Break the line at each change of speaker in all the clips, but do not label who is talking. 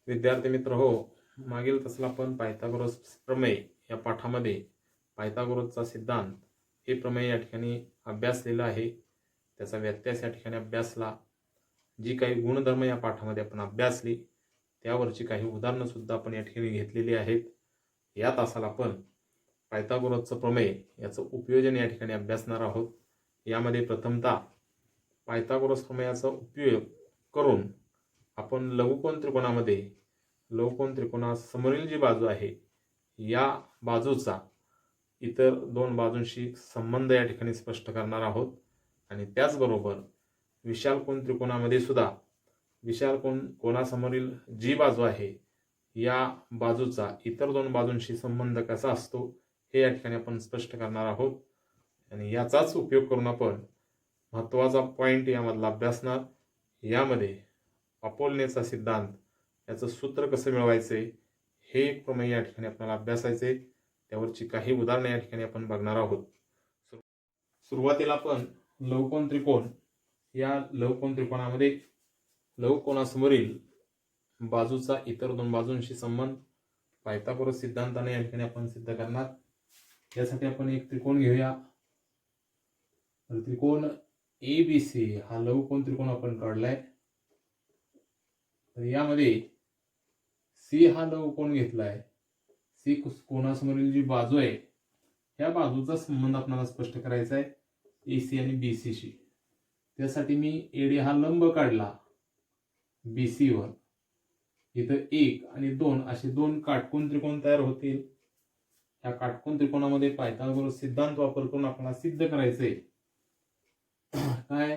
विद्यार्थी मित्र हो, मागील तासाला आपण पायथागोरस प्रमेय या पाठामध्ये पायथागोरसचा सिद्धांत हे प्रमेय या ठिकाणी अभ्यासलेलं आहे. त्याचा व्यत्यास या ठिकाणी अभ्यासला. जी काही गुणधर्म या पाठामध्ये आपण अभ्यासली त्यावरची काही उदाहरणं सुद्धा आपण या ठिकाणी घेतलेली आहेत. या तासाला आपण पायथागोरसचं प्रमेय याचं उपयोजन या ठिकाणी अभ्यासणार आहोत. यामध्ये प्रथमतः पायथागोरस प्रमेयाचा उपयोग करून आपण लघुकोन त्रिकोणामध्ये लघुकोन त्रिकोणासमोरील जी बाजू आहे या बाजूचा इतर दोन बाजूंशी संबंध या ठिकाणी स्पष्ट करणार आहोत. आणि त्याचबरोबर विशाल कोन त्रिकोणामध्ये सुद्धा विशाल कोणासमोरील जी बाजू आहे या बाजूचा इतर दोन बाजूंशी संबंध कसा असतो हे या ठिकाणी आपण स्पष्ट करणार आहोत. आणि याचाच उपयोग करून आपण महत्त्वाचा पॉईंट यामधला अभ्यासणार. यामध्ये अपोलनेचा सिद्धांत याचं सूत्र कसं मिळवायचे हे एक प्रमेय या ठिकाणी आपल्याला अभ्यासायचे. त्यावरची काही उदाहरणे या ठिकाणी आपण बघणार आहोत. सुरुवातीला आपण लघुकोन त्रिकोण या लघुकोन त्रिकोणामध्ये लघुकोनासमोरील बाजूचा इतर दोन बाजूंशी संबंध पायथागोरस सिद्धांताने या ठिकाणी आपण सिद्ध करणार. यासाठी आपण एक त्रिकोण घेऊया. त्रिकोण ABC हा लघुकोन त्रिकोण आपण काढलाय. तर यामध्ये C हा लघुकोन घेतलाय. C कोणासमोरील जी बाजू आहे या बाजूचा संबंध आपल्याला स्पष्ट करायचा आहे AC आणि BC शी. त्यासाठी मी AD हा लंब काढला BC वर. इथं 1 आणि 2 असे दोन काटकोन त्रिकोण तयार होतील. या काटकोन त्रिकोणामध्ये पायथागोरस सिद्धांत वापर करून आपल्याला सिद्ध करायचंय काय,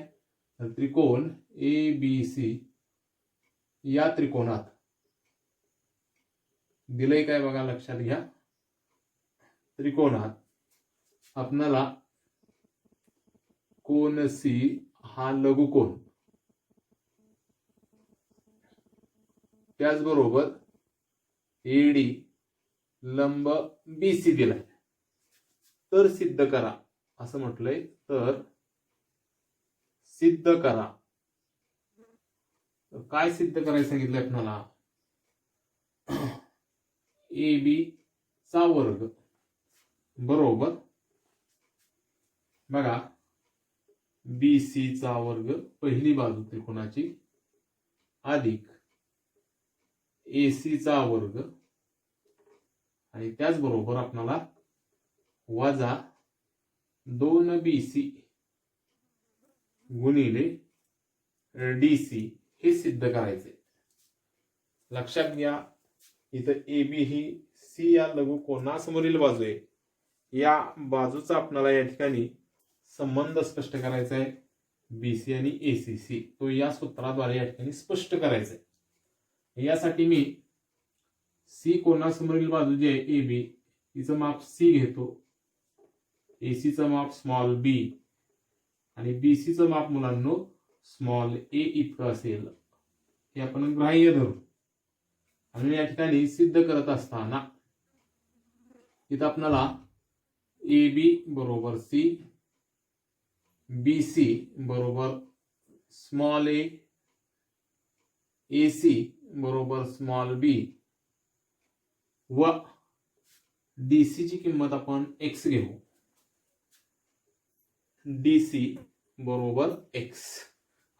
त्रिकोण ABC या त्रिकोणात दिलंय काय बघा, लक्षात घ्या. त्रिकोणात आपल्याला कोन C हा लघुकोन, त्याचबरोबर AD लंब BC दिलाय. तर सिद्ध करा असं म्हटलंय. तर सिद्ध करा. काय सिद्ध करायचं सांगितलंय आपल्याला, AB चा वर्ग बरोबर बघा BC चा वर्ग पहिली बाजू त्रिकोणाची अधिक AC चा वर्ग आणि त्याचबरोबर आपल्याला वजा 2BC गुणिले DC हे सिद्ध करायचे. लक्षात घ्या, इथं AB ही C या लघुकोनासमोरील बाजू आहे. या बाजूचा आपल्याला या ठिकाणी संबंध स्पष्ट करायचा आहे BC आणि ACC. तो या सूत्राद्वारे या ठिकाणी स्पष्ट करायचा आहे. यासाठी मी C कोणासमोरील बाजू जी आहे AB तिचं माप C घेतो. AC चं माप स्मॉल b आणि BC चं माप मुलांनो स्मॉल a इतकं असेल हे आपण ग्राह्य धरू. आणि या ठिकाणी सिद्ध करत असताना इथं आपल्याला AB बरोबर C, BC बरोबर स्मॉल a, AC बरोबर स्मॉल b व DC ची किंमत आपण x घेऊ. DC बरोबर x.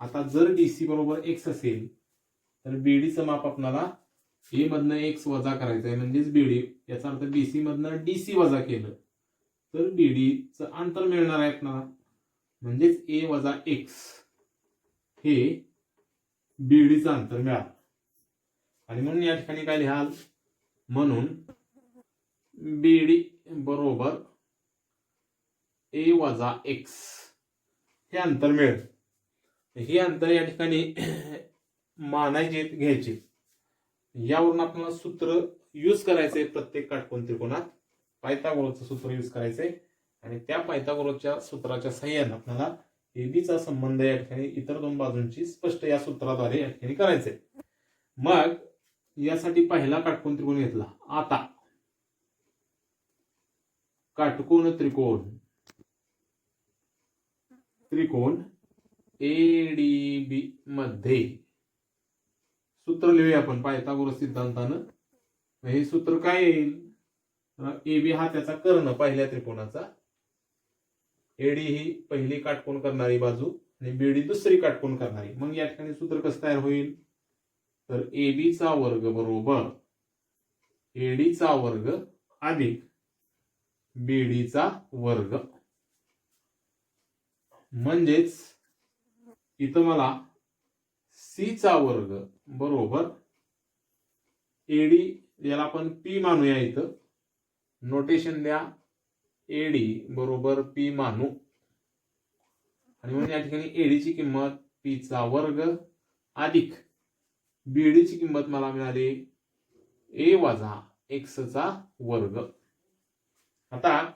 आता जर DC बरोबर x असेल तर BD चं माप आपल्याला A मधनं x वजा करायचं आहे म्हणजेच BD. याचा अर्थ BC मधनं DC वजा केलं तर BD चं अंतर मिळणार आहे आपल्याला म्हणजेच A वजा x हे BD चं अंतर मिळालं. आणि म्हणून या ठिकाणी काय लिहाल, म्हणून BD बरोबर A वजा x हे अंतर मिळेल. हे अंतर या ठिकाणी मानायचे घ्यायचे. यावरून आपल्याला सूत्र यूज करायचंय प्रत्येक काटकोन त्रिकोणात. पायथागोरसचं सूत्र यूज करायचंय आणि त्या पायथागोरसच्या सूत्राच्या सहाय्याने आपल्याला AB चा संबंध या ठिकाणी इतर दोन बाजूंची स्पष्ट या सूत्राद्वारे या ठिकाणी करायचंय. मग यासाठी पहिला काटकोन त्रिकोण घेतला. आता काटकोन त्रिकोण ADB मध्ये सूत्र लिहूया आपण पायथागोरस सिद्धांतानं. हे सूत्र काय येईल, ए बी हा त्याचा कर्ण पहिल्या त्रिकोणाचा, एडी ही पहिली काटकोन करणारी बाजू आणि बीडी दुसरी काटकोन करणारी. मग या ठिकाणी सूत्र कसं तयार होईल, तर AB चा वर्ग बरोबर AD चा वर्ग अधिक BD चा वर्ग. म्हणजेच इथं मला C चा वर्ग बरोबर AD, याला आपण P मानूया, इथं नोटेशन द्या, AD बरोबर P मानू. आणि म्हणून या ठिकाणी AD ची किंमत P चा वर्ग अधिक BD ची किंमत मला मिळाली A वजा X चा वर्ग. आता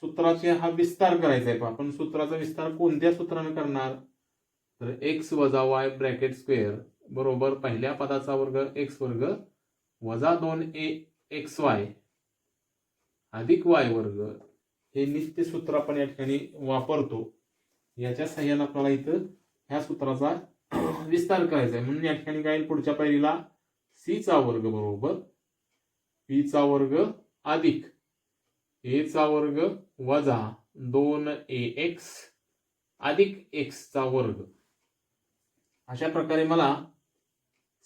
सूत्राचे हा विस्तार करायचा आहे. आपण सूत्राचा विस्तार कोणत्या सूत्राने करणार, तर x वजा y ब्रॅकेट स्क्वेअर बरोबर पहिल्या पदाचा वर्ग x वर्ग वजा 2axy अधिक y वर्ग, हे नित्य सूत्र आपण या ठिकाणी वापरतो. याच्या सहाय्याने आपल्याला इथं ह्या सूत्राचा विस्तार करायचा आहे. म्हणून या ठिकाणी काय येईल, पुढच्या पायरीला c चा वर्ग बरोबर p चा वर्ग अधिक a चा वर्ग वजा 2ax अधिक x चा वर्ग. अशा प्रकारे मला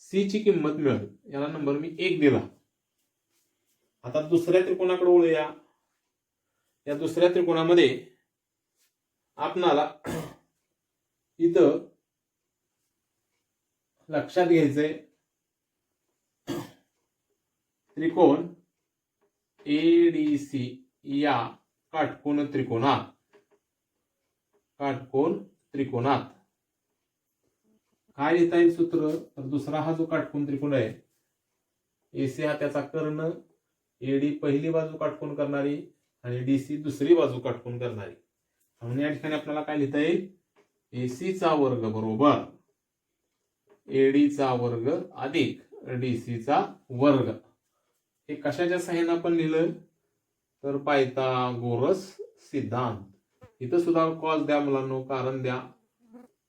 c ची किंमत मिळेल. याला नंबर मी 1 दिला. आता दुसऱ्या त्रिकोणाकडे वळूया. या दुसऱ्या त्रिकोणामध्ये आपणाला इथं लक्षात घ्यायचंय, त्रिकोण ADC या काटकोन त्रिकोणात काय लिहिता येईल सूत्र, तर दुसरा हा जो काटकोन त्रिकोण आहे, AC हा त्याचा कर्ण, AD पहिली बाजू काटकोन करणारी आणि DC दुसरी बाजू काटकोन करणारी. म्हणून या ठिकाणी आपल्याला काय लिहिता येईल, AC चा वर्ग बरोबर AD चा वर्ग अधिक DC चा वर्ग. हे कशाच्या सहाय्याने आपण लिहिलं, तर पायथागोरस सिद्धांत. इथं सुद्धा कॉज द्या मुलांनो, कारण द्या,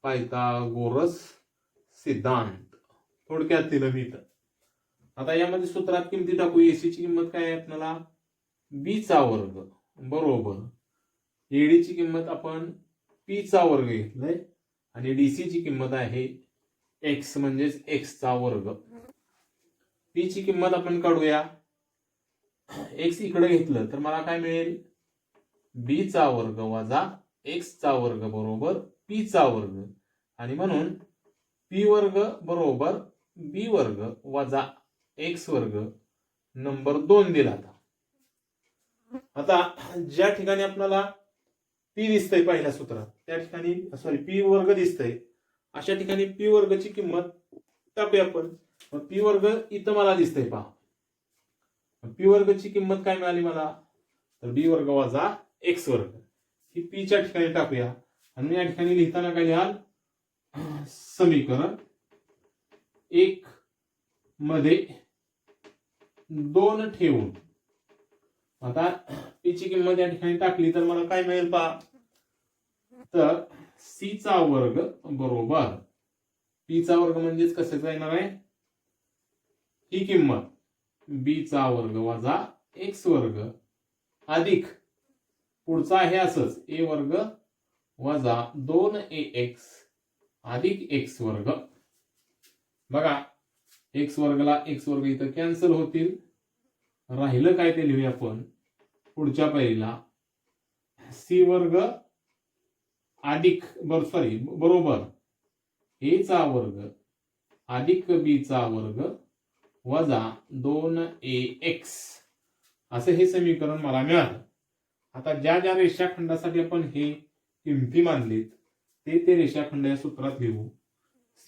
पायथागोरस सिद्धांत थोडक्यात दिलं मी इथं. आता यामध्ये सूत्रात किमती टाकू. AC ची किंमत काय आहे आपल्याला, B चा वर्ग बरोबर AD ची किंमत आपण P चा वर्ग घेतलाय आणि DC ची किंमत आहे x म्हणजेच x चा वर्ग. P ची किंमत आपण काढूया. x इकडे घेतलं तर मला काय मिळेल, B चा वर्ग वजा x चा वर्ग बरोबर P चा वर्ग. आणि म्हणून P वर्ग बरोबर B वर्ग वजा x वर्ग नंबर 2 दिला. आता ज्या ठिकाणी आपल्याला P दिसतंय पहिल्या सूत्रात, त्या ठिकाणी P वर्ग दिसतंय, अशा ठिकाणी P वर्गची किंमत टाकूया आपण. P वर्ग इथं मला दिसतंय पहा. P वर्गची किंमत काय मिळाली मला, तर B वर्ग वजा x वर्ग, ही P च्या ठिकाणी टाकूया. आणि या ठिकाणी लिहिताना काय लिहाल, समीकरण 1 मध्ये 2 ठेवून आता P ची किंमत या ठिकाणी टाकली तर मला काय मिळेल पहा, तर C चा वर्ग बरोबर P चा वर्ग म्हणजेच कशाचा येणार आहे, ही किंमत B चा वर्ग वजा x वर्ग अधिक पुढचा आहे असंच a वर्ग वजा 2ax अधिक x वर्ग. बघा x वर्गला x वर्ग इथं कॅन्सल होतील. राहिलं काय ते लिहूया आपण पुढच्या पायरीला, c वर्ग अधिक बरोबर a चा वर्ग अधिक b चा वर्ग वजा 2ax असं हे समीकरण मला मिळालं. आता ज्या ज्या रेषाखंडासाठी आपण हे किमती मानलीत ते रेषाखंड या सूत्रात लिहू.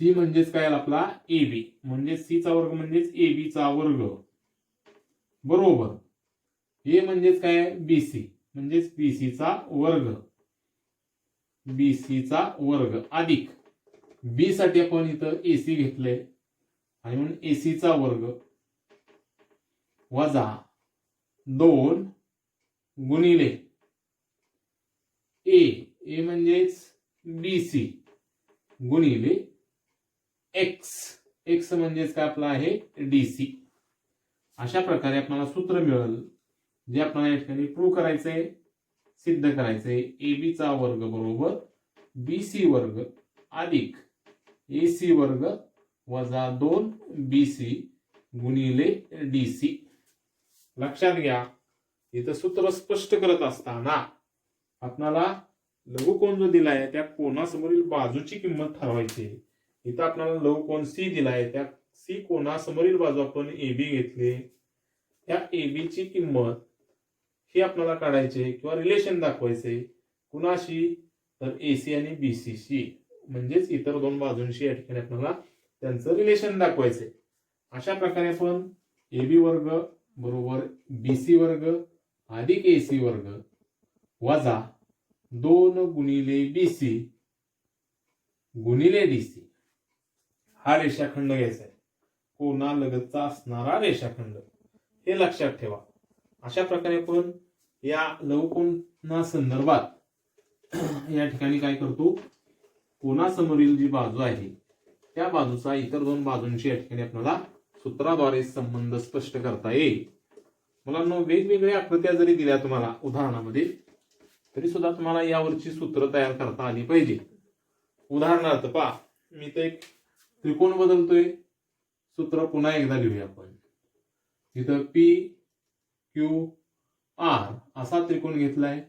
C म्हणजेच काय आपला AB, म्हणजे C चा वर्ग म्हणजेच AB चा वर्ग बरोबर A म्हणजेच काय BC म्हणजेच BC चा वर्ग अधिक B साठी आपण इथं AC घेतलंय आणि म्हणून AC चा वर्ग वजा 2 गुणिले A म्हणजेच BC गुणिले x एक्स म्हणजेच काय आपला आहे DC. अशा प्रकारे आपल्याला सूत्र मिळेल जे आपल्याला या ठिकाणी प्रूव्ह करायचंय, सिद्ध करायचंय. AB चा वर्ग बरोबर BC वर्ग अधिक AC वर्ग वजा 2BC गुणिले DC. लक्षात घ्या, इथं सूत्र स्पष्ट करत असताना आपल्याला लघुकोन जो दिलाय त्या कोनासमोरील बाजूची किंमत ठरवायची. इथं आपल्याला लघुकोन C दिलाय, त्या C कोनासमोरील बाजू आपण AB घेतली. त्या AB ची किंमत ही आपल्याला काढायची किंवा रिलेशन दाखवायचे. कुणाशी? तर AC आणि BC शी, म्हणजेच इतर दोन बाजूंशी या ठिकाणी आपल्याला त्यांचं रिलेशन दाखवायचे. अशा प्रकारे आपण AB वर्ग बरोबर BC वर्ग अधिक AC वर्ग वजा 2 गुणिले BC गुणिले DC हा रेषाखंड घ्यायचा आहे. कोनालगतचा असणारा रेषाखंड, हे लक्षात ठेवा. अशा प्रकारे आपण या लघुकोना संदर्भात या ठिकाणी काय करतो, कोनासमोरील जी बाजू आहे त्या बाजूचा इतर दोन बाजूंशी या ठिकाणी आपल्याला सूत्राद्वारे संबंध स्पष्ट करता येईल. मुलांनो, वेगवेगळ्या आकृत्या जरी दिल्या तुम्हाला उदाहरणामध्ये, तरी सुद्धा तुम्हाला यावरची सूत्र तयार करता आली पाहिजे. उदाहरणार्थ पहा, मी तर एक त्रिकोण बदलतोय. सूत्र पुन्हा एकदा लिहूया आपण. इथं PQR असा त्रिकोण घेतलाय.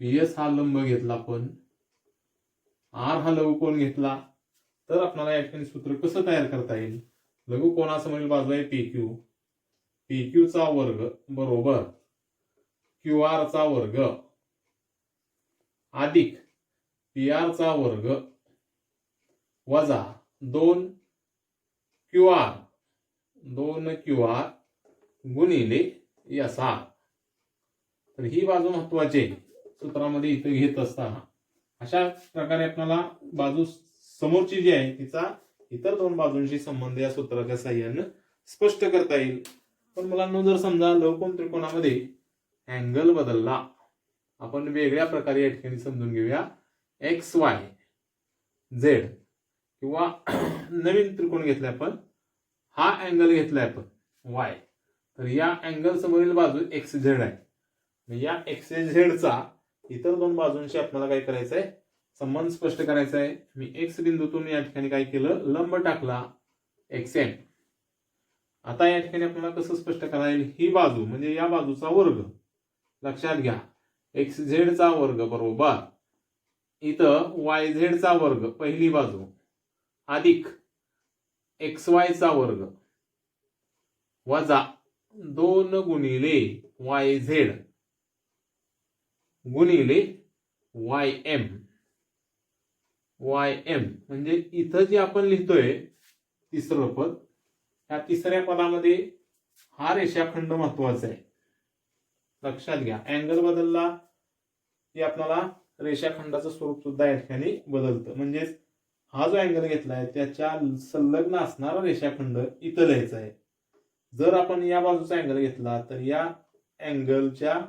PS हा लंब घेतला आपण, R हा लघुकोन घेतला. तर आपल्याला या ठिकाणी सूत्र कसं तयार करता येईल? लघुकोनासमोरील बाजू आहे PQ, PQ चा वर्ग बरोबर QR चा वर्ग अधिक PR चा वर्ग वजा 2QR गुणिले SR. तर ही बाजू महत्वाची आहे सूत्रामध्ये इथं घेत असताना. अशा प्रकारे आपल्याला बाजू समोरची जी आहे तिचा इतर दोन बाजूंशी संबंध या सूत्राच्या साहाय्याने स्पष्ट करता येईल. पण मुलांना जर समजा लघुकोन त्रिकोणामध्ये अँगल बदलला, आपण वेगळ्या प्रकारे या ठिकाणी समजून घेऊया. XY Z किंवा नवीन त्रिकोण घेतलाय आपण, हा अँगल घेतलाय आपण Y. तर या अँगल समोरील बाजू XZ आहे. या XZ चा इतर दोन बाजूंशी आपल्याला काय करायचंय, संबंध स्पष्ट करायचा आहे. मी X बिंदूतून या ठिकाणी काय केलं, लंब टाकला XM. आता या ठिकाणी आपल्याला कसं स्पष्ट करायला, ही बाजू म्हणजे या बाजूचा वर्ग. लक्षात घ्या, XZ चा वर्ग बरोबर इथं YZ चा वर्ग पहिली बाजू अधिक XY चा वर्ग वजा 2 गुणिले YZ गुणिले YM. म्हणजे इथं जे आपण लिहितोय तिसरं पद, या तिसऱ्या पदामध्ये हा रेषाखंड महत्वाचा आहे. लक्षात घ्या, अँगल बदलला की आपल्याला रेषाखंडाचं स्वरूप सुद्धा या ठिकाणी बदलतं. म्हणजेच हा जो अँगल घेतलाय त्याच्या संलग्न असणारा रेषाखंड इथं लिहायचा आहे. जर आपण या बाजूचा अँगल घेतला तर या अँगलच्या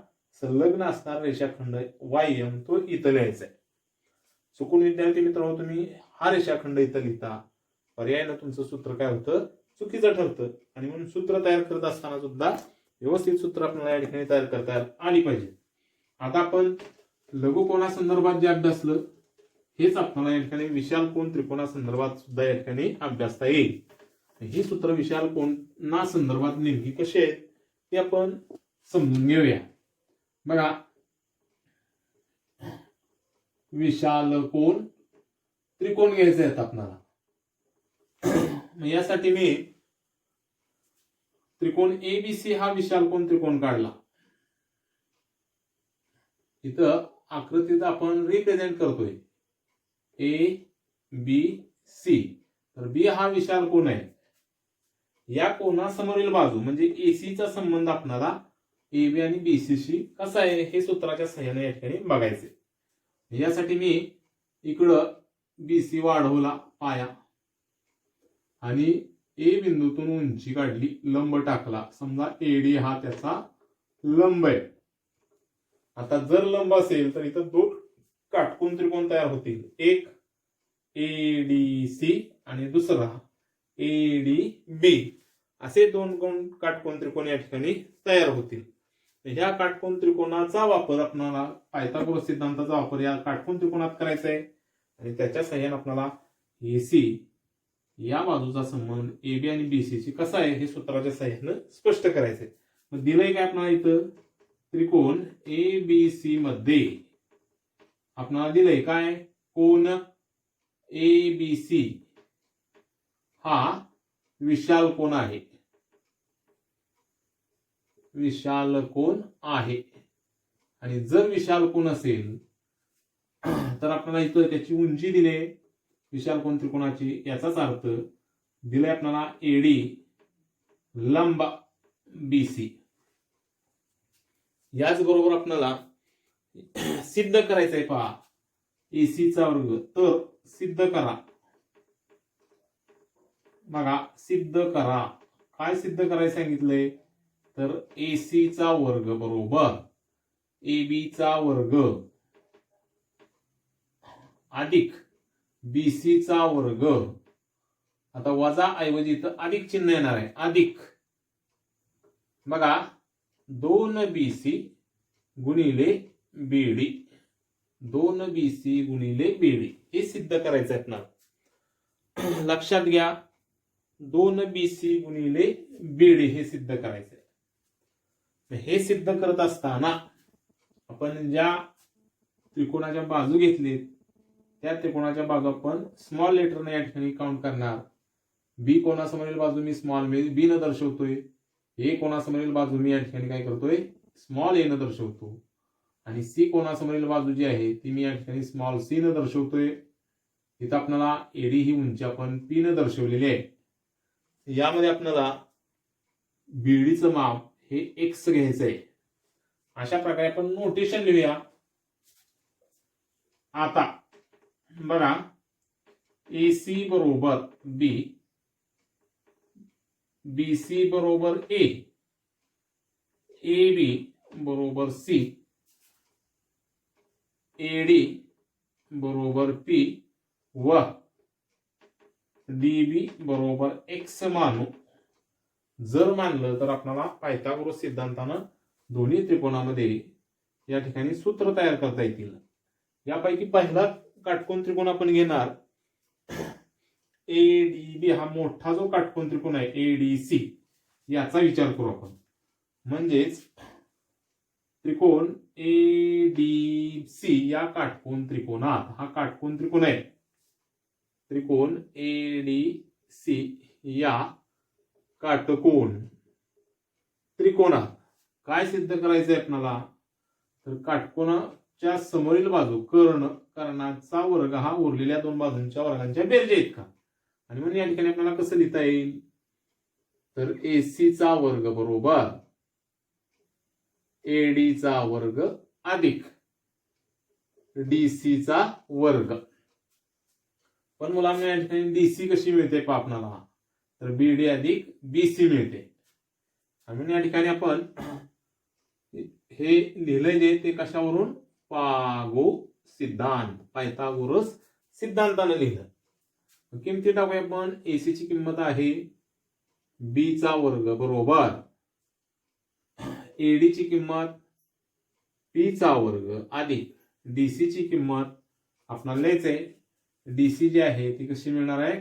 संलग्न असणारा रेषाखंड YM तो इथं लिहायचा आहे. चुकून विद्यार्थी मित्रांनो तुम्ही हा रेषाखंड इथं लिहिता, पर्यायानं तुमचं सूत्र काय होतं, चुकीचं ठरतं. आणि म्हणून सूत्र तयार करत असताना सुद्धा व्यवस्थित सूत्र आपल्याला या ठिकाणी तयार करता आली पाहिजे. आता आपण लघुकोनासंदर्भात जे अभ्यासलं हेच आपल्याला या ठिकाणी विशाल कोन त्रिकोणासंदर्भात सुद्धा या ठिकाणी अभ्यासता येईल. ही सूत्र विशाल कोना संदर्भात नेमकी कशी आहेत ते आपण समजून घेऊया. बघा, विशाल कोन त्रिकोण घ्यायचे आहेत आपल्याला. यासाठी मी त्रिकोण ABC हा विशाल कोन त्रिकोण काढला. इथं आकृतीत आपण रिप्रेझेंट करतोय ABC. तर B हा विशाल कोन आहे. या कोनासमोरील बाजू म्हणजे AC चा संबंध आपल्याला AB आणि BC शी कसा आहे हे सूत्राच्या सहाय्याने या ठिकाणी बघायचे. यासाठी मी इकडं BC वाढवला पाया आणि A बिंदूतून उंची काढली, लंब टाकला. समजा AD हा त्याचा लंब आहे. आता जर लंब असेल तर इथं दोन काटकोन त्रिकोण तयार होतील. एक ADC आणि दुसरा ADB असे दोन काटकोन त्रिकोण या ठिकाणी तयार होतील. ह्या काटकोन त्रिकोणाचा वापर आपल्याला पायथागोरस सिद्धांताचा वापर या काटकोन त्रिकोणात करायचा आहे आणि त्याच्या सहाय्याने आपल्याला AC या बाजूचा संबंध AB आणि BC ची कसा आहे हे सूत्राच्या सहाय्याने स्पष्ट करायचं आहे. मग दिलंय काय आपल्याला इथं त्रिकोण ABC मध्ये आपल्याला दिलंय काय कोन ABC हा विशाल कोन आहे, विशाल कोन आहे. आणि जर विशाल कोन असेल तर आपल्याला इथं त्याची उंची दिली विशाल कोन त्रिकोणाची, याचाच अर्थ दिलाय आपल्याला AD लंब BC. याचबरोबर आपल्याला सिद्ध करायचंय पहा AC चा वर्ग. तर सिद्ध करा, बघा सिद्ध करा. काय सिद्ध करायला सांगितलंय तर AC चा वर्ग बरोबर AB चा वर्ग अधिक BC चा वर्ग. आता वजा ऐवजी इथं अधिक चिन्ह येणार आहे, अधिक बघा 2BC गुणिले BD, 2BC गुणिले BD हे सिद्ध करायचं आहे आपल्याला. लक्षात घ्या 2BC गुणिले BD हे सिद्ध करायचं आहे. हे सिद्ध करत असताना आपण ज्या त्रिकोणाच्या बाजू घेतलीत त्या त्रिकोणाच्या बाजू आपण स्मॉल लेटरने या ठिकाणी काउंट करणार. B कोणासमोरील बाजू मी स्मॉल B न दर्शवतोय, A कोणासमोरील बाजू मी या ठिकाणी काय करतोय स्मॉल A न दर्शवतो आणि C कोणासमोरील बाजू जी आहे ती मी या ठिकाणी स्मॉल C न दर्शवतोय. इथं आपल्याला AD ही उंची आपण P न दर्शवलेली आहे. यामध्ये आपल्याला BD चं माप हे X घ्यायचं आहे. अशा प्रकारे आपण नोटेशन लिहूया. आता बघा AC बरोबर B, BC बरोबर A, AB बरोबर C, AD बरोबर P व DB बरोबर X मानू. जर मानलं तर आपल्याला पायथागोरस सिद्धांतानं दोन्ही त्रिकोणामध्ये या ठिकाणी सूत्र तयार करता येतील. यापैकी पहिला काटकोन त्रिकोण आपण घेणार ADB. हा मोठा जो काटकोन त्रिकोण आहे ADC याचा विचार करू आपण. म्हणजेच त्रिकोण ADC या काटकोन त्रिकोणात, हा काटकोन त्रिकोण आहे, त्रिकोण ADC या काटकोन त्रिकोणात काय सिद्ध करायचंय आपल्याला तर काटकोनाच्या समोरील बाजू कर्णाचा वर्ग हा उरलेल्या दोन बाजूंच्या वर्गांच्या बेरजे इतका. आणि म्हणून या ठिकाणी आपल्याला कसं लिहिता येईल तर AC चा वर्ग बरोबर AD चा वर्ग अधिक DC चा वर्ग. पण मुलांना या ठिकाणी DC कशी मिळते पहा आपल्याला तर BD अधिक BC मिळते. आणि या ठिकाणी आपण हे लिहिलंय जे ते कशावरून पायथागोरस सिद्धांताने लिहिलं. किमती टाकूया आपण. AC ची किंमत आहे B चा वर्ग बरोबर AD ची किंमत P चा वर्ग अधिक DC ची किंमत आपल्याला लिहायचंय. DC जी आहे ती कशी मिळणार आहे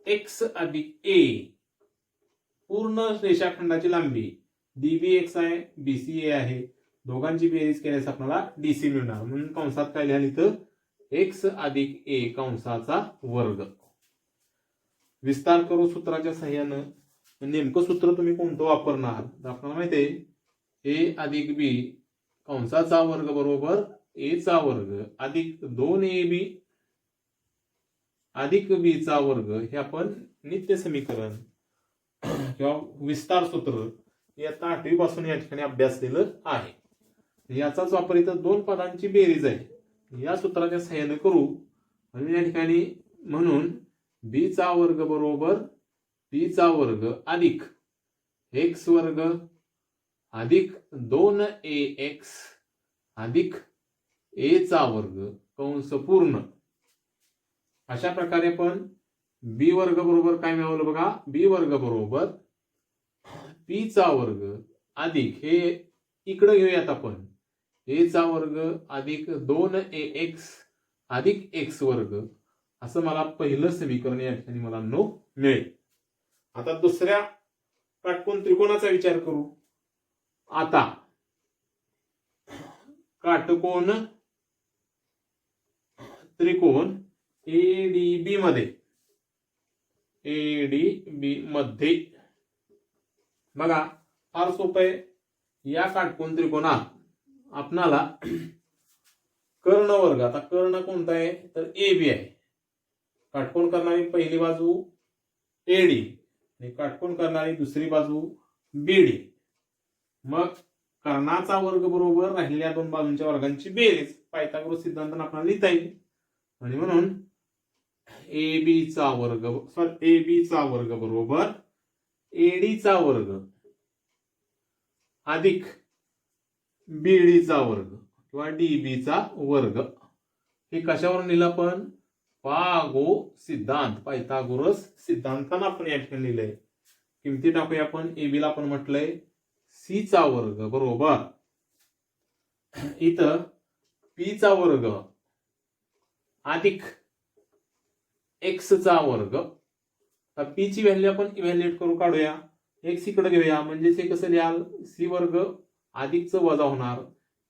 X अधिक A. पूर्ण रेषाखंडाची लांबी DB X आहे BC A आहे. दोघांची बेरीज केल्यास आपल्याला DC मिळणार. म्हणून कंसात काय लिहाल इथं X अधिक A कंसाचा वर्ग. विस्तार करू सूत्राच्या सहाय्यानं. नेमकं सूत्र तुम्ही कोणतं वापरणार तर आपल्याला माहिती आहे A अधिक B कंसाचा वर्ग बरोबर A चा वर्ग अधिक 2AB अधिक B चा वर्ग. हे आपण नित्य समीकरण किंवा विस्तार सूत्र इयत्ता 8वी पासून या ठिकाणी अभ्यासलेलं आहे. याचाच वापर इथं दोन पदांची बेरीज आहे या सूत्राच्या सहाय्याने करू. आणि या ठिकाणी म्हणून B चा वर्ग बरोबर B चा वर्ग अधिक X वर्ग अधिक 2AX अधिक A चा वर्ग कंस पूर्ण. अशा प्रकारे आपण बी वर्ग बरोबर काय मिळवलं बघा, बी वर्ग बरोबर पी चा वर्ग अधिक हे इकडे घेऊयात आपण, ए चा वर्ग अधिक 2ax अधिक x वर्ग, असं मला पहिलं समीकरण या ठिकाणी मला मिळेल. आता दुसऱ्या काटकोन त्रिकोणाचा विचार करू. आता काटकोन त्रिकोण एडीबी मध्ये बघा फार सोपं आहे. या काटकोन त्रिकोणात आपणाला कर्ण वर्ग, आता कर्ण कोणता आहे तर ए बी आहे. काटकोन करणारी पहिली बाजू एडी आणि काटकोन करणारी दुसरी बाजू बीडी. मग कर्णाचा वर्ग बरोबर राहिलेल्या दोन बाजूंच्या वर्गांची बेरीज पायथागोरस सिद्धांताने आपल्याला लिहिता येईल. आणि म्हणून ए चा वर्ग बरोबर एडी चा वर्ग अधिक बीडी चा वर्ग किंवा डीबी चा वर्ग. हे कशावरून लिहिलं आपण, पायथागोरस सिद्धांताने आपण या ठिकाणी लिहिलंय. किमती टाकूया आपण. ए बी ला आपण म्हटलंय सी चा वर्ग बरोबर इथं पी चा वर्ग अधिक एक्स चा वर्ग. पी ची व्हॅल्यू आपण इव्हॅल्युएट करू, काढूया. एक्स इकडे घेऊया, म्हणजे ते कसं लिहाल, सी वर्ग अधिकच वजा होणार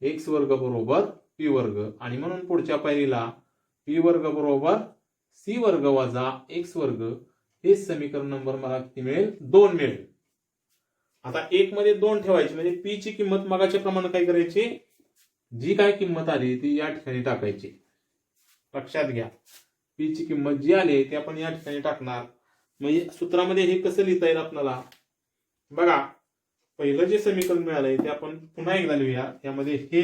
एक्स वर्ग बरोबर पी वर्ग. आणि म्हणून पुढच्या पायरीला पी वर्ग बरोबर सी वर्ग वजा एक्स वर्ग, हे समीकरण नंबर मला किती मिळेल, 2 मिळेल. आता 1 मध्ये 2 ठेवायची, म्हणजे पी ची किंमत मगाच्या प्रमाणे काय करायची, जी काय किंमत आली ती या ठिकाणी टाकायची. लक्षात घ्या, पी ची किंमत जी आली ती आपण या ठिकाणी टाकणार. म्हणजे सूत्रामध्ये हे कसं लिहिता येईल आपल्याला बघा. पहिलं जे समीकरण मिळालंय ते आपण पुन्हा एकदा लिहूया. यामध्ये हे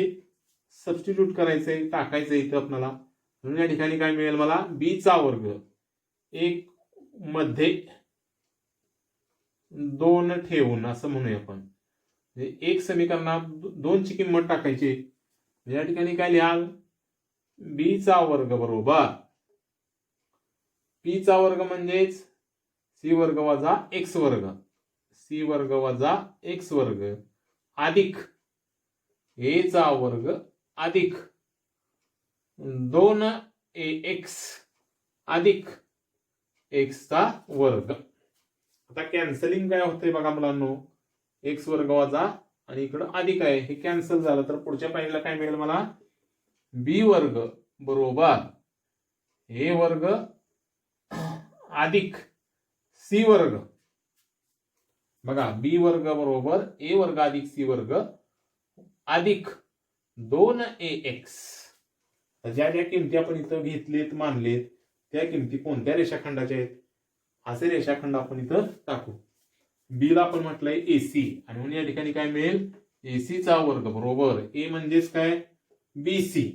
सबस्टिट्यूट करायचंय, टाकायचंय इथं आपल्याला. म्हणून या ठिकाणी काय मिळेल मला, बी चा वर्ग 1 मध्ये 2 ठेवून असं म्हणूया आपण. एक समीकरणात 2 ची किंमत टाकायची. या ठिकाणी काय लिहाल, बी चा वर्ग बरोबर पी चा वर्ग म्हणजेच सी वर्ग वजा एक्स वर्ग, सी वर्ग वजा एक्स वर्ग अधिक ए चा वर्ग अधिक 2ax अधिक एक्स चा वर्ग. आता कॅन्सलिंग काय होतंय बघा मुलांनो, एक्स वर्ग वजा आणि इकडं अधिक आहे, हे कॅन्सल झालं तर पुढच्या पायरीला काय मिळेल मला, बी वर्ग बरोबर ए वर्ग अधिक सी वर्ग. बघा बी वर्ग बरोबर ए वर्ग अधिक सी वर्ग अधिक 2ax. ज्या ज्या किमती आपण इथं घेतलेत, मानलेत, त्या किमती कोणत्या रेषाखंडाच्या आहेत, असे रेषाखंड आपण इथं टाकू. बी ला आपण म्हटलंय एसी, आणि म्हणून या ठिकाणी काय मिळेल, एसी चा वर्ग बरोबर ए म्हणजेच काय बीसी,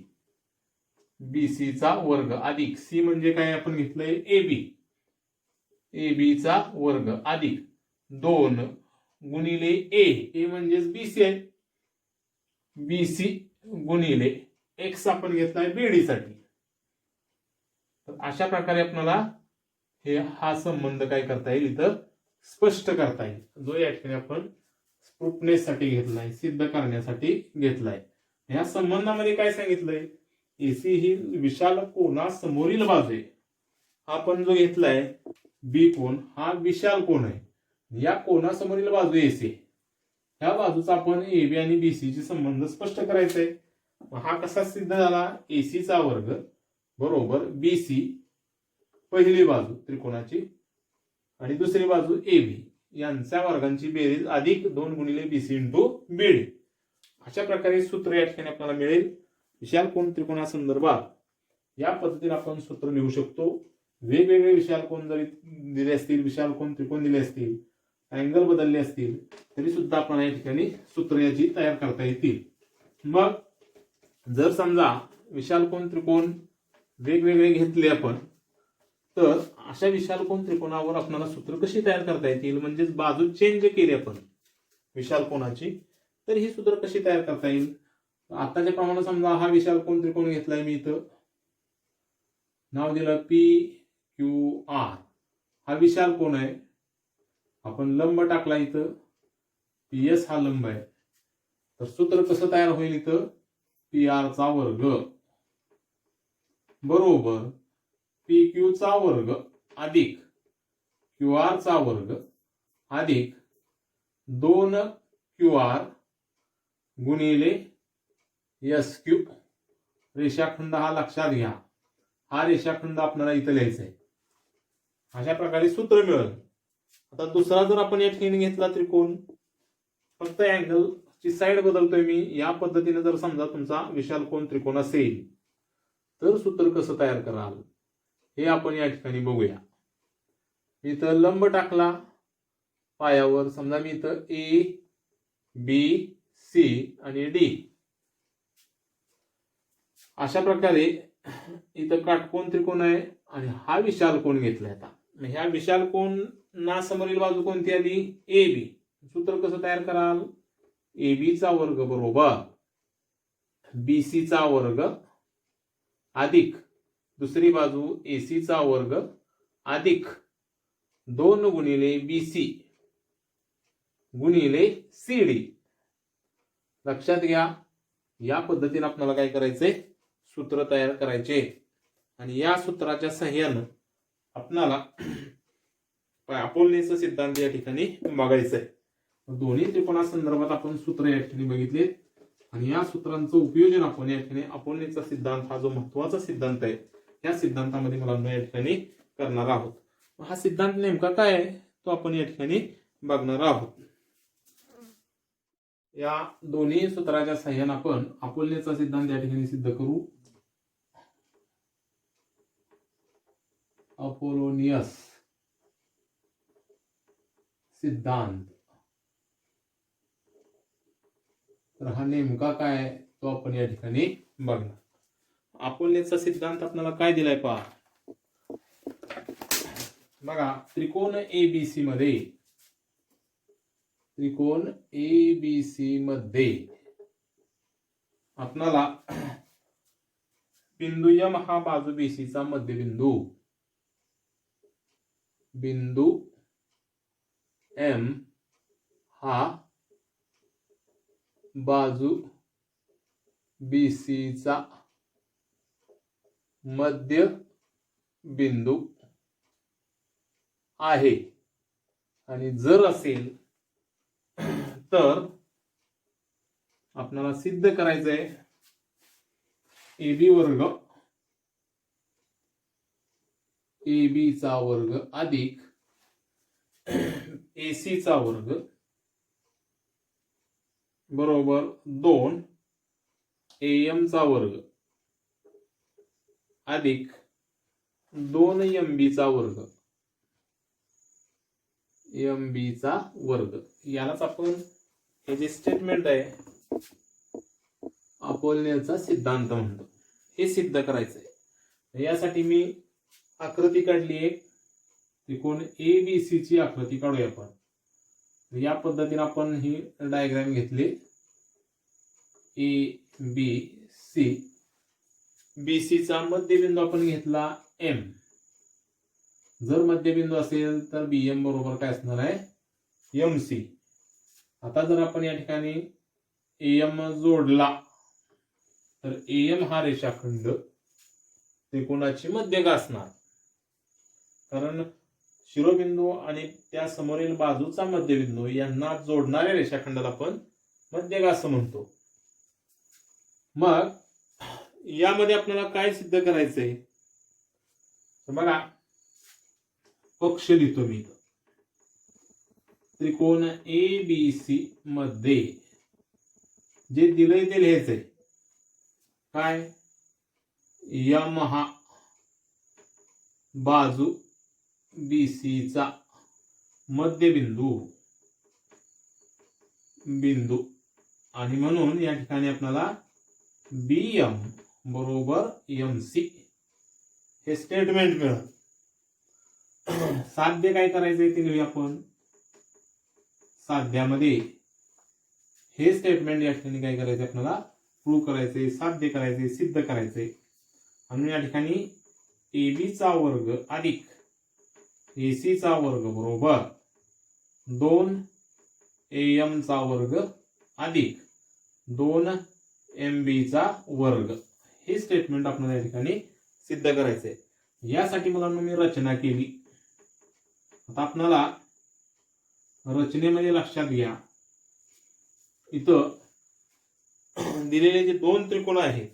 बीसी चा वर्ग अधिक सी म्हणजे काय आपण घेतलंय एबी, एबी चा वर्ग अधिक 2 गुणिले ए म्हणजेच बीसी आहे, बीसी गुणिले एक्स आपण घेतलाय बीडी साठी. तर अशा प्रकारे आपल्याला हा संबंध काय करता येईल, इथं स्पष्ट करता येईल, जो या ठिकाणी आपण प्रूफनेस साठी घेतलाय, सिद्ध करण्यासाठी घेतलाय. या संबंधामध्ये काय सांगितलंय, एसी ही विशाल कोनासमोरील बाजू आहे. आपण जो घेतलाय बी कोन हा विशाल कोन आहे. या कोनासमोरील बाजू एसी, ह्या बाजूचा आपण एबी आणि बीसी चे संबंध स्पष्ट करायचा आहे. हा कसा सिद्ध झाला, एसी चा वर्ग बरोबर बीसी पहिली बाजू त्रिकोणाची आणि दुसरी बाजू एबी यांच्या वर्गांची बेरीज अधिक 2 गुणिले बीसी इंटू बीडी. अशा प्रकारे सूत्र या ठिकाणी आपल्याला मिळेल. विशाल कोन त्रिकोणासंदर्भात या पद्धतीने आपण सूत्र लिहू शकतो. वेगवेगळे विशाल कोन जरी दिले असतील, विशाल कोन त्रिकोण दिले असतील, अँगल बदलले असतील, तरी सुद्धा आपल्याला या ठिकाणी सूत्र याची तयार करता येतील. मग जर समजा विशाल कोन त्रिकोण वेगवेगळे घेतले आपण, तर अशा विशाल कोन त्रिकोणावर आपल्याला सूत्र कशी तयार करता येतील, म्हणजेच बाजू चेंज केली आपण विशाल कोनाची, तर ही सूत्र कशी तयार करता येईल. आताच्या प्रमाणे समजा हा विशाल कोन त्रिकोण घेतलाय, मी इथं नाव दिलं पी क्यू आर, हा विशाल कोण आहे, आपण लंब टाकला इथं, PS हा लंब आहे, तर सूत्र कसं तयार होईल इथं, PR चा वर्ग बरोबर PQ चा वर्ग अधिक QR चा वर्ग अधिक 2QR गुणिले SQ. रेषाखंड हा लक्षात घ्या, हा रेषाखंड आपल्याला इथं लिहायचा आहे. अशा प्रकारे सूत्र मिळेल. आता दुसरा जर आपण या ठिकाणी घेतला त्रिकोण, फक्त अँगल ची साईड बदलतोय मी. या पद्धतीने जर समजा तुमचा विशाल कोण त्रिकोण असेल तर सूत्र कसं तयार कराल हे आपण या ठिकाणी बघूया. इथं लंब टाकला पायावर, समजा मी इथं ABC आणि D. अशा प्रकारे इथं काटकोन त्रिकोण आहे आणि हा विशाल कोण घेतलाय. आता ह्या विशाल कोण ना समोरील बाजू कोणती आली, AB. सूत्र कसं तयार कराल, AB चा वर्ग बरोबर BC चा वर्ग अधिक दुसरी बाजू AC चा वर्ग अधिक 2 गुणिले BC गुणिले CD. लक्षात घ्या, या पद्धतीने आपल्याला काय करायचंय, सूत्र तयार करायचे आणि या सूत्राच्या सहाय्याने आपल्याला अपोलनेचा सिद्धांत या ठिकाणी बघायचा आहे. दोन्ही त्रिकोणासंदर्भात आपण सूत्र या ठिकाणी बघितले आणि या सूत्रांचं उपयोजन आपण या ठिकाणी अपोलनेचा सिद्धांत हा जो महत्वाचा सिद्धांत आहे या सिद्धांतामध्ये मुलांना या ठिकाणी करणार आहोत. हा सिद्धांत नेमका काय आहे तो आपण या ठिकाणी बघणार आहोत. या दोन्ही सूत्राच्या सहाय्याने आपण अपोलनेचा सिद्धांत या ठिकाणी सिद्ध करू. अपोलोनियस सिद्धांत, तर हा नेमका काय तो आपण या ठिकाणी बघणार. अपोलनेचा सिद्धांत आपल्याला काय दिलाय पहा बघा. त्रिकोण ABC मध्ये आपल्याला बिंदू M हा बाजू BC चा मध्यबिंदू, बिंदू M हा बाजू BC चा मध्य बिंदू आहे आणि जर असेल तर आपल्याला सिद्ध करायचंय AB वर्ग AB चा वर्ग अधिक AC चा वर्ग बरोबर 2 AM चा वर्ग अधिक 2 MB चा वर्ग, MB चा वर्ग. यालाच आपण हे जे स्टेटमेंट आहे अपोलनेचा सिद्धांत म्हणतो. हे सिद्ध करायचंय. यासाठी मी आकृती काढली आहे. त्रिकोण ABC ची आकृती काढूया आपण. या पद्धतीने आपण ही डायग्राम घेतली. ABC, BC चा मध्यबिंदू आपण घेतला M. जर मध्यबिंदू असेल तर BM बरोबर काय असणार आहे, MC. आता जर आपण या ठिकाणी AM जोडला तर AM हा रेषाखंड त्रिकोणाची मध्यगा असणार, कारण शिरोबिंदू आणि त्या समोरील बाजूचा मध्यबिंदू यांना जोडणाऱ्या रेषाखंडाला आपण मध्यगा असं म्हणतो. मग यामध्ये आपल्याला काय सिद्ध करायचंय, बघा पक्ष लिहितो मी. त्रिकोण ABC मध्ये जे दिलंय ते लिहायचंय. काय, M हा बाजू BC चा मध्यबिंदू आणि म्हणून या ठिकाणी आपल्याला BM बरोबर MC हे स्टेटमेंट मिळालं. साध्य काय करायचंय ते लिहूया आपण. साध्यामध्ये हे स्टेटमेंट या ठिकाणी काय करायचं आपल्याला प्रूव्ह करायचंय, साध्य करायचंय, सिद्ध करायचंय. आणि या ठिकाणी AB चा वर्ग अधिक AC चा वर्ग बरोबर 2 AM चा वर्ग अधिक 2 MB चा वर्ग, हे स्टेटमेंट आपल्याला या ठिकाणी सिद्ध करायचंय. यासाठी मुलांना मी रचना केली. आता आपल्याला रचनेमध्ये लक्षात घ्या, इथं दिलेले जे दोन त्रिकोण आहेत,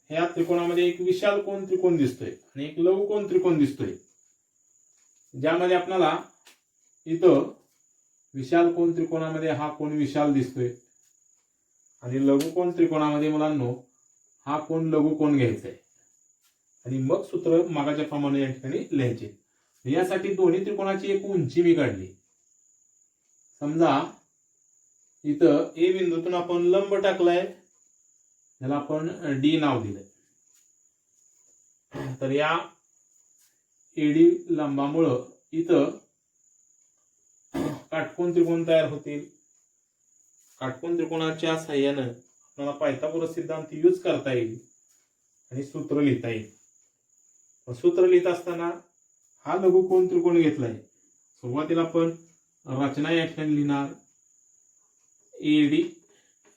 ह्या त्रिकोणामध्ये एक विशाल कोन त्रिकोण दिसतोय आणि एक लघुकोन त्रिकोण दिसतोय, ज्यामध्ये आपल्याला इथं विशाल कोन त्रिकोणामध्ये हा कोन विशाल दिसतोय आणि लघुकोन त्रिकोणामध्ये मुलांनो हा कोन लघुकोन घ्यायचा आहे आणि मग सूत्र मागाच्या प्रमाणे या ठिकाणी लिहायचे. यासाठी दोन्ही त्रिकोणाची एक उंची मी काढली. समजा इथं ए बिंदूतून आपण लंब टाकलाय, त्याला आपण डी नाव दिलंय. तर या एडी लंबामुळं इथं काटकोन त्रिकोण तयार होतील. काटकोन त्रिकोणाच्या साहाय्यानं आपल्याला पायथागोरस सिद्धांत यूज करता येईल आणि सूत्र लिहिता येईल. सूत्र लिहित असताना हा लघुकोन त्रिकोण घेतलाय. सुरुवातीला आपण रचना या ठिकाणी लिहिणार, एडी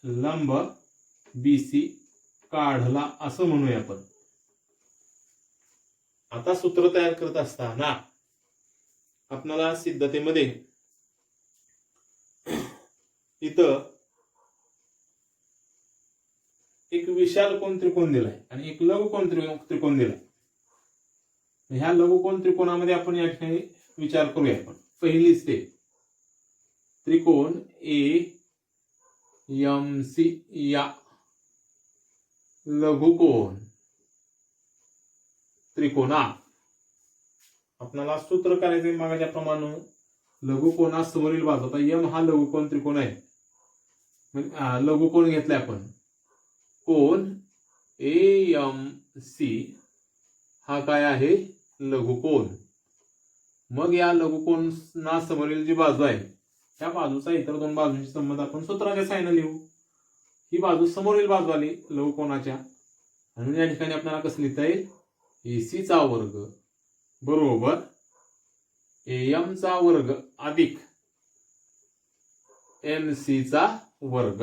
लंब BC काढला असं म्हणूया आपण. आता सूत्र तयार करत असताना आपल्याला सिद्धतेमध्ये इथं एक विशाल कोन त्रिकोण दिलाय आणि एक लघुकोन त्रिकोण दिलाय. ह्या लघुकोन त्रिकोणामध्ये आपण या ठिकाणी विचार करूया. आपण पहिली स्टेप, त्रिकोण AMC या लघुकोन त्रिकोणात आपल्याला सूत्र करायचे मागाच्या प्रमाणे. लघुकोनास समोरील बाजू, आता M हा लघुकोन त्रिकोण आहे, लघुकोन घेतलाय आपण. कोन AMC हा काय आहे, लघुकोन. मग या लघुकोना समोरील जी बाजू आहे त्या बाजूचा इतर दोन बाजूंची संबंध आपण सूत्राच्या साहाय्याने लिहू. ही बाजू समोरील बाजू आली लघुकोनाच्या, म्हणून या ठिकाणी आपल्याला कसं लिहिता येईल, AC चा वर्ग बरोबर AM चा वर्ग अधिक MC चा वर्ग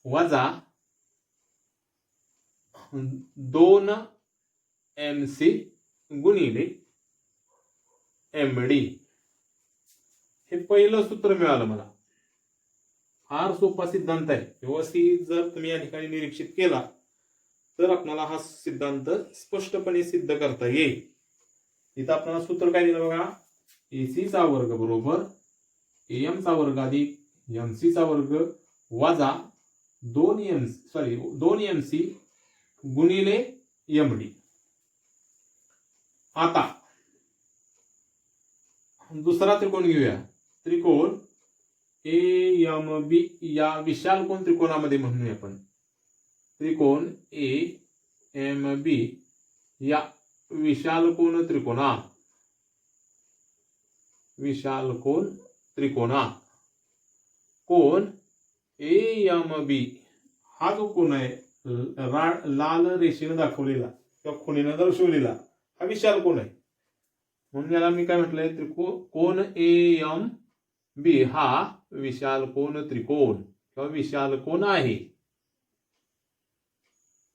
वजा 2 MC गुणिले MD. हे पहिलं सूत्र मिळालं मला. फार सोपा सिद्धांत आहे. व्यवस्थित जर तुम्ही या ठिकाणी निरीक्षित केला तर आपल्याला हा सिद्धांत स्पष्टपणे सिद्ध करता येईल. इथं आपल्याला सूत्र काय दिलं बघा, AC चा वर्ग बरोबर AM चा वर्ग अधिक MC चा वर्ग वजा 2 MC गुणिले MD. आता दुसरा त्रिकोण घेऊया. त्रिकोण AMB या विशाल कोन त्रिकोणामध्ये म्हणूया आपण. त्रिकोण AMB या विशाल कोन त्रिकोणात कोन AMB हा जो कोन आहे लाल रेषेने दाखवलेला किंवा खुणेने दर्शवलेला हा विशाल कोन आहे. म्हणून याला मी काय म्हटलंय, कोन AMB हा विशाल कोन त्रिकोण किंवा विशाल कोन आहे.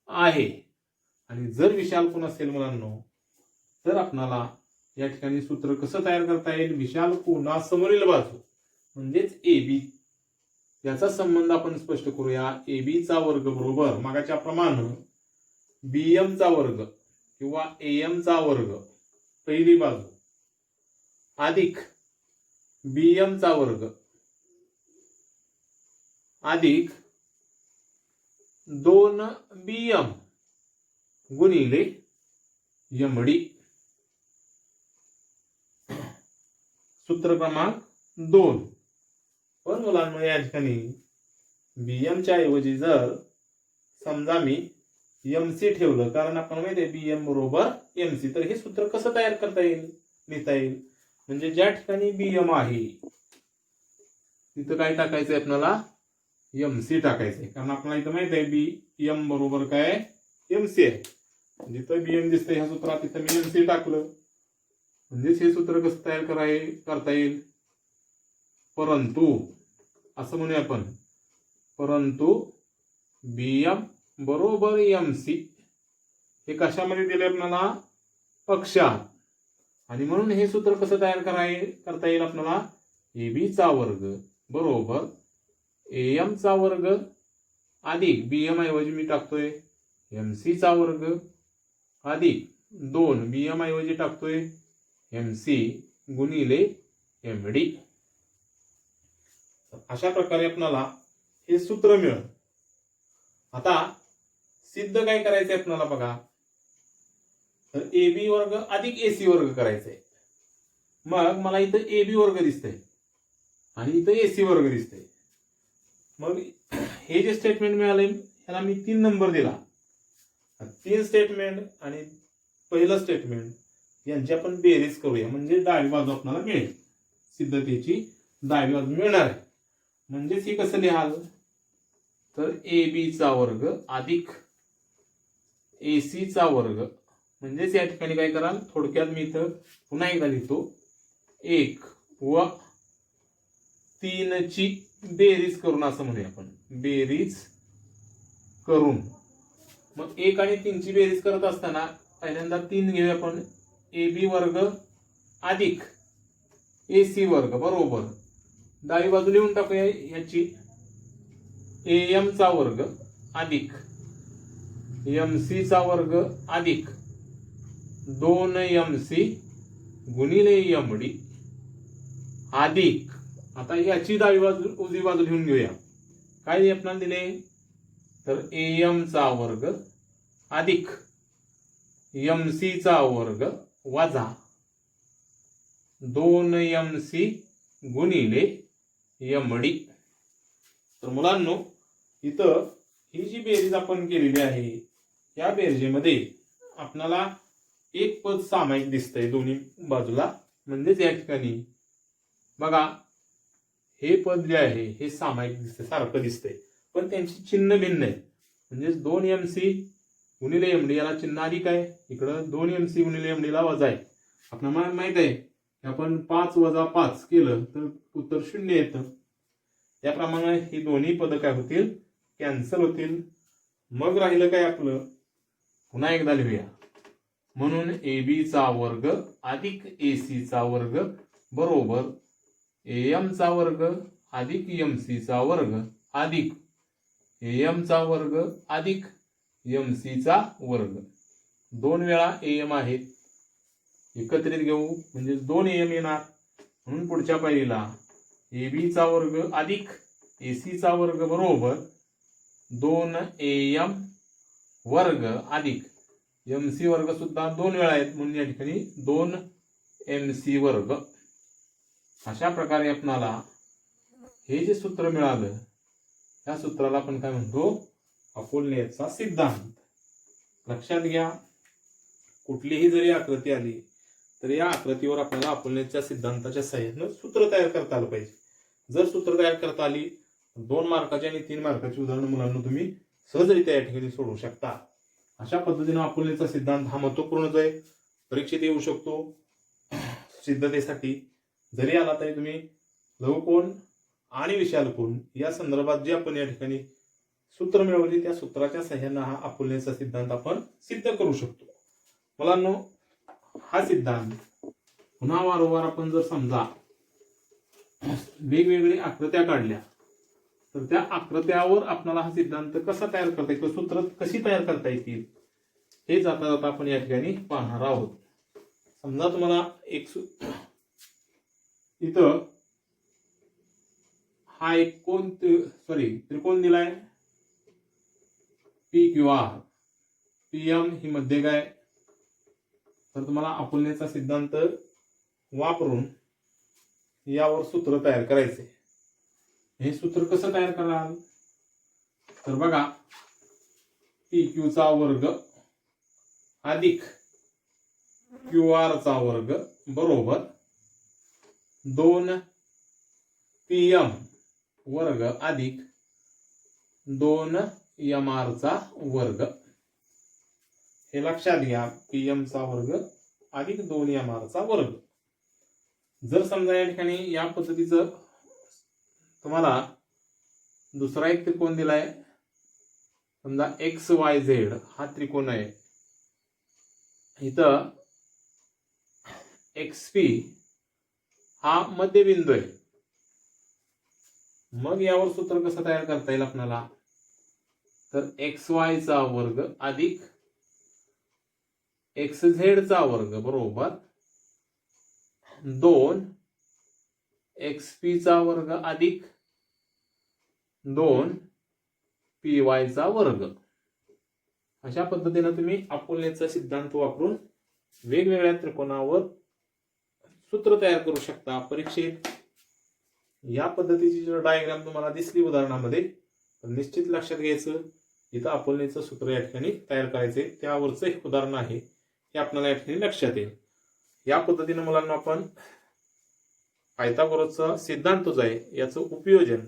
आणि जर विशाल कोन असेल मुलांनो तर आपल्याला या ठिकाणी सूत्र कसं तयार करता येईल, विशाल कोनासमोरील बाजू म्हणजेच AB याचा संबंध आपण स्पष्ट करूया. AB चा वर्ग बरोबर मागाच्या प्रमाणे BM चा वर्ग किंवा AM चा वर्ग पहिली बाजू अधिक BM चा वर्ग अधिक 2 BM गुणिले MD. सूत्र क्रमांक 2. पण मुलांनो या ठिकाणी BM च्या ऐवजी जर समजा मी MC ठेवलं, कारण आपण माहिती आहे BM बरोबर MC, तर हे सूत्र कसं तयार करता येईल, लिहिता येईल. म्हणजे ज्या ठिकाणी BM आहे तिथं काय टाकायचंय आपल्याला, MC टाकायचंय. कारण आपल्याला इथं माहित आहे BM बरोबर काय MC आहे. जिथं बीएम दिसतंय ह्या सूत्रात तिथं मी एमसी टाकलं, म्हणजेच हे सूत्र कसं तयार करता येईल. परंतु असं म्हणूया आपण, परंतु बीएम बरोबर एमसी हे कशामध्ये दिले आपल्याला, अक्षात. आणि म्हणून हे सूत्र कसं तयार करता येईल आपल्याला, एबी चा वर्ग बरोबर एम चा वर्ग अधिक बीएम ऐवजी मी टाकतोय एमसी चा वर्ग अधिक 2 बीएम ऐवजी टाकतोय एमसी गुणिले एमडी. अशा प्रकारे आपल्याला हे सूत्र मिळेल. आता सिद्ध काय करायचंय आपल्याला बघा, तर एबी वर्ग अधिक एसी वर्ग करायचंय. मग मला इथं एबी वर्ग दिसतंय आणि इथं एसी वर्ग दिसतंय. मग हे जे स्टेटमेंट मिळालंय ह्याला मी 3 नंबर दिला. 3 स्टेटमेंट आणि पहिलं स्टेटमेंट यांची आपण बेरीज करूया, म्हणजे डावी बाजू आपल्याला मिळेल. सिद्धतेची डावी बाजू मिळणार आहे. म्हणजेच हे कसं लिहाल, तर एबी चा वर्ग अधिक एसी चा वर्ग. म्हणजेच या ठिकाणी काय कराल, थोडक्यात मी इथं पुन्हा एकदा लिहितो, 1 व 3 ची बेरीज करून असं म्हणूया आपण, बेरीज करून. मग 1 आणि 3 ची बेरीज करत असताना पहिल्यांदा 3 घेऊया आपण, एबी वर्ग अधिक एसी वर्ग बरोबर डावी बाजू लिहून टाकूया ह्याची, एम चा वर्ग अधिक एमसी चा वर्ग अधिक 2 एमसी गुणिले एमडी अधिक. आता याची डावी बाजू उजवी बाजू लिहून घेऊया. काय आपल्याला दिले, तर एम चा वर्ग अधिक एमसी चा वर्ग वजा 2 एमसी गुणिले एमडी. तर मुलांनो, इथं ही जी बेरीज आपण केलेली आहे या बेरजेमध्ये आपल्याला एक पद सामायिक दिसतंय दोन्ही बाजूला. म्हणजेच या ठिकाणी बघा, हे पद जे आहे हे सामायिक दिसतंय, सारखं दिसतंय, पण त्यांची चिन्ह भिन्न आहे. म्हणजेच 2 एमसी गुणिले एमडी याला चिन्ह अधिक आहे, इकडं 2 एमसी गुणिले एमडी ला वजा आहे. आपल्याला माहित आहे की आपण 5 वजा 5 केलं तर उत्तर 0 येतं. त्याप्रमाणे ही दोन्ही पद काय होतील, कॅन्सल होतील. मग राहिलं काय आपलं, पुन्हा एकदा लिहूया. म्हणून एबी चा वर्ग अधिक एसी चा वर्ग बरोबर एम चा वर्ग अधिक एमसी चा वर्ग अधिक एम चा वर्ग अधिक एमसी चा वर्ग. 2 वेळा एम आहेत, एकत्रित घेऊ म्हणजे 2 एम येणार. म्हणून पुढच्या पायरीला एबी चा वर्ग अधिक एसी चा वर्ग बरोबर 2 एम वर्ग अधिक एमसी वर्ग सुद्धा 2 वेळा आहेत, म्हणून या ठिकाणी 2 एमसी वर्ग. अशा प्रकारे आपल्याला हे जे सूत्र मिळालं त्या सूत्राला आपण काय म्हणतो, अपोलनेचा सिद्धांत. लक्षात घ्या, कुठलीही जरी आकृती आली तर या आकृतीवर आपल्याला अपोलनेच्या सिद्धांताच्या सहाय्याने सूत्र तयार करता आलं पाहिजे. जर सूत्र तयार करता आली 2 मार्काची आणि 3 मार्काची उदाहरणं मुलांना तुम्ही सहजरित्या या ठिकाणी सोडवू शकता. अशा पद्धतीने अपोलनेचा सिद्धांत हा महत्वपूर्णच आहे, परीक्षेत येऊ शकतो. सिद्धतेसाठी जरी आला तरी तुम्ही लघुकोन आणि विशाल कोन या संदर्भात जे आपण या ठिकाणी सूत्र मिळवली त्या सूत्राच्या सहाय्याने हा अपोलनेचा सिद्धांत आपण सिद्ध करू शकतो. मुलांनो, हा सिद्धांत पुन्हा वारंवार आपण जर समजा वेगवेगळ्या आकृत्या काढल्या तर त्या आकृत्यावर आपल्याला हा सिद्धांत कसा तयार करता येईल, सूत्र कशी तयार करता येतील हे जाता जाता आपण या ठिकाणी पाहणार आहोत. समजा तुम्हाला एक इथं हा एक त्रिकोण दिलाय पी क्यू आर, पीएम ही मध्य काय, तर तुम्हाला अपोलनेचा सिद्धांत वापरून यावर सूत्र तयार करायचे. हे सूत्र कसं तयार कराल, तर बघा, पी क्यू चा वर्ग अधिक क्यू आर चा वर्ग बरोबर 2 पीएम वर्ग अधिक 2 एम आर चा वर्ग. हे लक्षात घ्या, PM चा वर्ग अधिक 2MR चा वर्ग. जर समजा या ठिकाणी या पद्धतीचं तुम्हाला दुसरा एक त्रिकोण दिलाय, समजा XYZ हा त्रिकोण आहे, इथं XP हा मध्यबिंदू आहे. मग यावर सूत्र कसं तयार करता येईल आपल्याला, तर XY चा वर्ग अधिक XZ चा वर्ग बरोबर 2 XP चा वर्ग अधिक 2 PY चा वर्ग. अशा पद्धतीने तुम्ही अपोलनेचा सिद्धांत वापरून वेगवेगळ्या त्रिकोणावर सूत्र तयार करू शकता. परीक्षेत या पद्धतीची जर डायग्राम तुम्हाला दिसली उदाहरणामध्ये, तर निश्चित लक्षात घ्यायचं, इथं अपोलनेचं सूत्र या ठिकाणी तयार करायचे. त्यावरचं एक उदाहरण आहे, हे आपल्याला या ठिकाणी लक्षात येईल. या पद्धतीने मुलांना आपण पायथागोरसचा सिद्धांत जो आहे याचं उपयोजन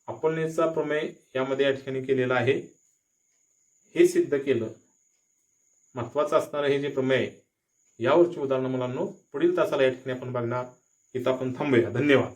अपोलनेचा प्रमेय यामध्ये या ठिकाणी केलेला आहे. हे सिद्ध केलं. महत्वाचं असणारं हे जे प्रमेय यावरची उदाहरणं मुलांना पुढील तासाला या ठिकाणी आपण बघणार. इथं आपण थांबूया. धन्यवाद.